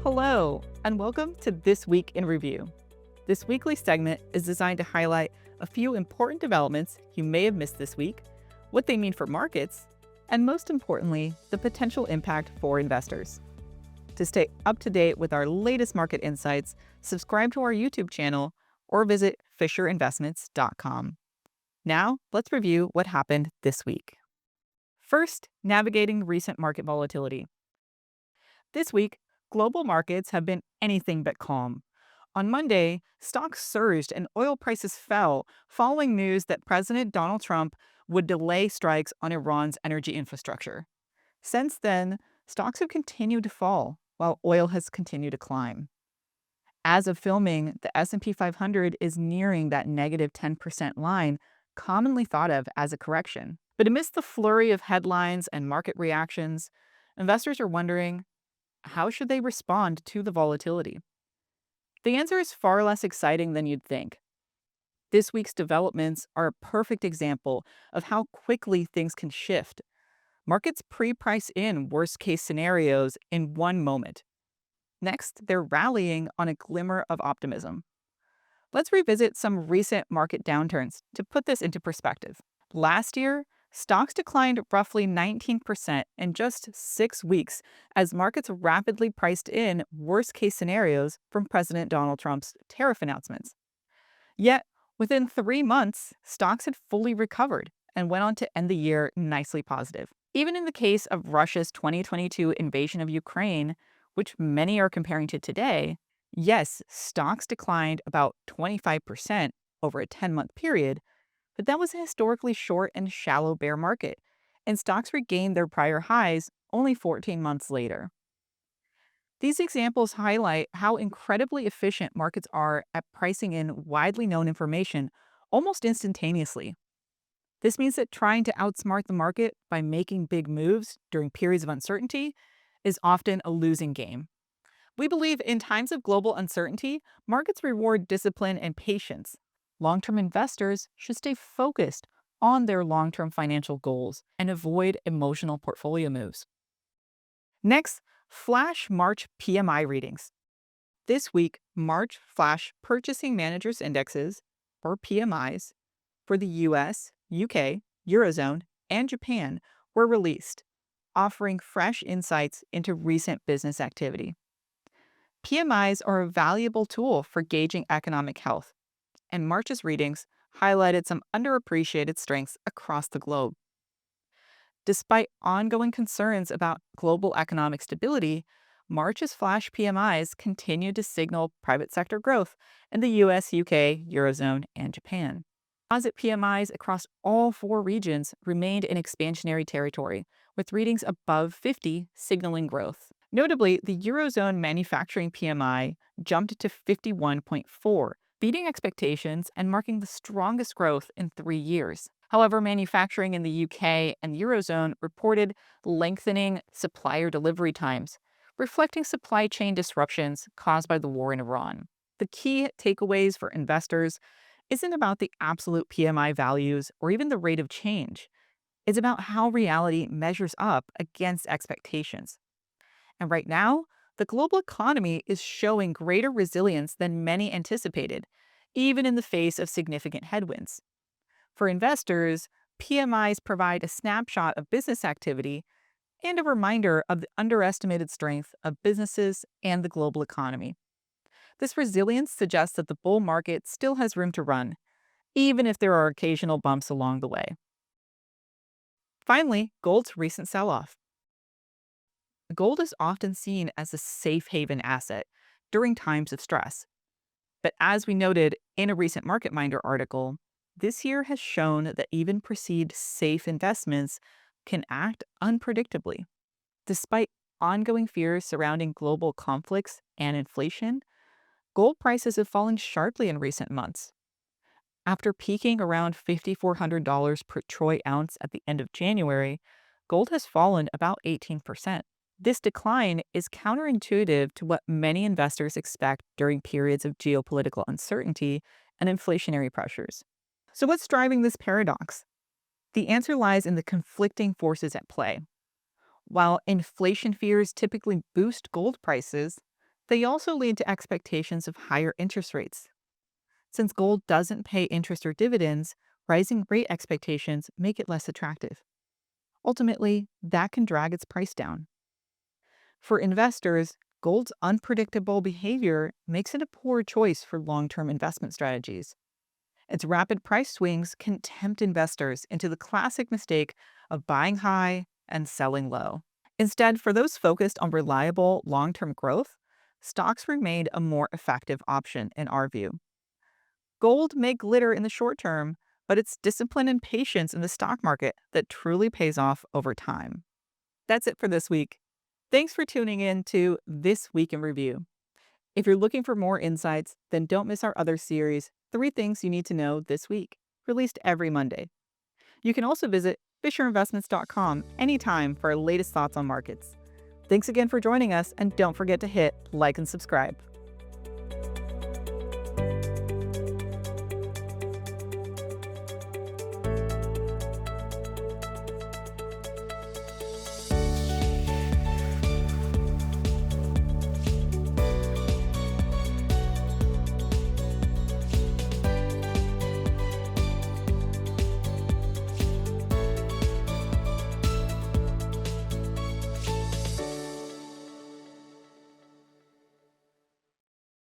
Hello, and welcome to This Week in Review. This weekly segment is designed to highlight a few important developments you may have missed this week, what they mean for markets, and most importantly, the potential impact for investors. To stay up to date with our latest market insights, subscribe to our YouTube channel or visit fisherinvestments.com. Now, let's review what happened this week. First, navigating recent market volatility. This week, global markets have been anything but calm. On Monday, stocks surged and oil prices fell following news that President Donald Trump would delay strikes on Iran's energy infrastructure. Since then, stocks have continued to fall, while oil has continued to climb. As of filming, the S&P 500 is nearing that negative 10% line, commonly thought of as a correction. But amidst the flurry of headlines and market reactions, investors are wondering, how should they respond to the volatility? The answer is far less exciting than you'd think. This week's developments are a perfect example of how quickly things can shift. Markets pre-price in worst-case scenarios in one moment. Next, they're rallying on a glimmer of optimism. Let's revisit some recent market downturns to put this into perspective. Last year, stocks declined roughly 19% in just 6 weeks as markets rapidly priced in worst-case scenarios from President Donald Trump's tariff announcements. Yet, within 3 months, stocks had fully recovered and went on to end the year nicely positive. Even in the case of Russia's 2022 invasion of Ukraine, which many are comparing to today, yes, stocks declined about 25% over a 10-month period, but that was a historically short and shallow bear market, and stocks regained their prior highs only 14 months later. These examples highlight how incredibly efficient markets are at pricing in widely known information almost instantaneously. This means that trying to outsmart the market by making big moves during periods of uncertainty is often a losing game. We believe in times of global uncertainty, markets reward discipline and patience. Long-term investors should stay focused on their long-term financial goals and avoid emotional portfolio moves. Next, flash March PMI readings. This week, March flash purchasing managers indexes, or PMIs, for the US, UK, Eurozone, and Japan were released, offering fresh insights into recent business activity. PMIs are a valuable tool for gauging economic health, and March's readings highlighted some underappreciated strengths across the globe. Despite ongoing concerns about global economic stability, March's flash PMIs continued to signal private sector growth in the US, UK, Eurozone, and Japan. Composite PMIs across all 4 regions remained in expansionary territory, with readings above 50 signaling growth. Notably, the Eurozone manufacturing PMI jumped to 51.4, beating expectations and marking the strongest growth in 3 years. However, manufacturing in the UK and Eurozone reported lengthening supplier delivery times, reflecting supply chain disruptions caused by the war in Iran. The key takeaways for investors isn't about the absolute PMI values or even the rate of change. It's about how reality measures up against expectations. And right now, the global economy is showing greater resilience than many anticipated, even in the face of significant headwinds. For investors, PMIs provide a snapshot of business activity and a reminder of the underestimated strength of businesses and the global economy. This resilience suggests that the bull market still has room to run, even if there are occasional bumps along the way. Finally, gold's recent sell-off. Gold is often seen as a safe haven asset during times of stress. But as we noted in a recent Market Minder article, this year has shown that even perceived safe investments can act unpredictably. Despite ongoing fears surrounding global conflicts and inflation, gold prices have fallen sharply in recent months. After peaking around $5,400 per troy ounce at the end of January, gold has fallen about 18%. This decline is counterintuitive to what many investors expect during periods of geopolitical uncertainty and inflationary pressures. So what's driving this paradox? The answer lies in the conflicting forces at play. While inflation fears typically boost gold prices, They also lead to expectations of higher interest rates. Since gold doesn't pay interest or dividends, rising rate expectations make it less attractive. Ultimately, that can drag its price down. For investors, gold's unpredictable behavior makes it a poor choice for long term investment strategies. Its rapid price swings can tempt investors into the classic mistake of buying high and selling low. Instead, for those focused on reliable long term growth, stocks remain a more effective option in our view. Gold may glitter in the short term, but it's discipline and patience in the stock market that truly pays off over time. That's it for this week. Thanks for tuning in to This Week in Review. If you're looking for more insights, then don't miss our other series, 3 Things You Need to Know This Week, released every Monday. You can also visit FisherInvestments.com anytime for our latest thoughts on markets. Thanks again for joining us, and don't forget to hit like and subscribe.